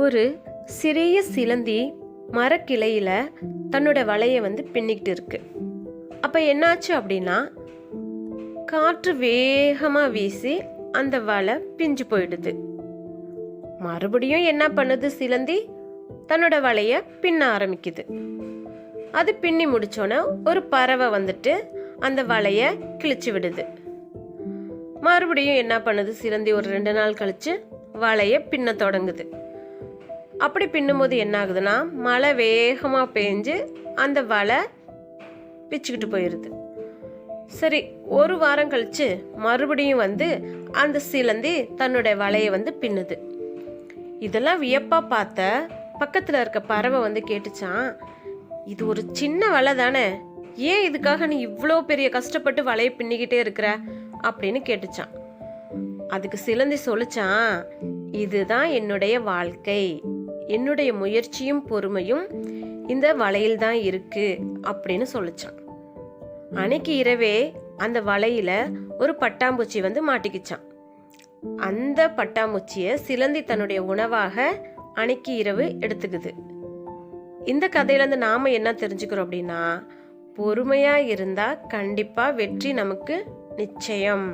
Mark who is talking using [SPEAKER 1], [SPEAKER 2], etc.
[SPEAKER 1] ஒரு சிறிய சிலந்தி மரக்கிளையில தன்னோட வலையை பின்னிக்கிட்டு இருக்கு. அப்ப என்னாச்சு அப்படின்னா, காற்று வேகமா வீசி அந்த வலை பிஞ்சு போயிடுது. மறுபடியும் என்ன பண்ணுது சிலந்தி? தன்னோட வலைய பின்ன ஆரம்பிக்குது. அது பின்னி முடிச்சோன்னே ஒரு பறவை அந்த வலைய கிழிச்சு விடுது. மறுபடியும் என்ன பண்ணுது சிலந்தி? ஒரு 2 நாள் கழிச்சு வலைய பின்ன தொடங்குது. அப்படி பின்னும்போது என்ன ஆகுதுன்னா, மழை வேகமா பெஞ்சு அந்த வலை பிச்சுக்கிட்டு போயிடுது. சரி, ஒரு வாரம் கழிச்சு மறுபடியும் அந்த சிலந்தி தன்னுடைய வலையை பின்னுது. இதெல்லாம் வியப்பா பார்த்த பக்கத்துல இருக்க பறவை கேட்டுச்சான், இது ஒரு சின்ன வலை தானே, ஏன் இதுக்காக நீ இவ்வளோ பெரிய கஷ்டப்பட்டு வலையை பின்னிக்கிட்டே இருக்கிற அப்படின்னு கேட்டுச்சான். அதுக்கு சிலந்தி சொல்லிச்சான், இதுதான் என்னுடைய வாழ்க்கை, என்னுடைய முயற்சியும் பொறுமையும் இந்த வலையில் தான் இருக்கு அப்படின்னு சொல்லிச்சான். அன்னைக்கு இரவே அந்த வலையில ஒரு பட்டாம்பூச்சி மாட்டிக்கிச்சான். அந்த பட்டாம்பூச்சிய சிலந்தி தன்னுடைய உணவாக அன்னைக்கு இரவு எடுத்துக்குது. இந்த கதையில இருந்து நாம என்ன தெரிஞ்சுக்கிறோம் அப்படின்னா, பொறுமையா இருந்தா கண்டிப்பா வெற்றி நமக்கு நிச்சயம்.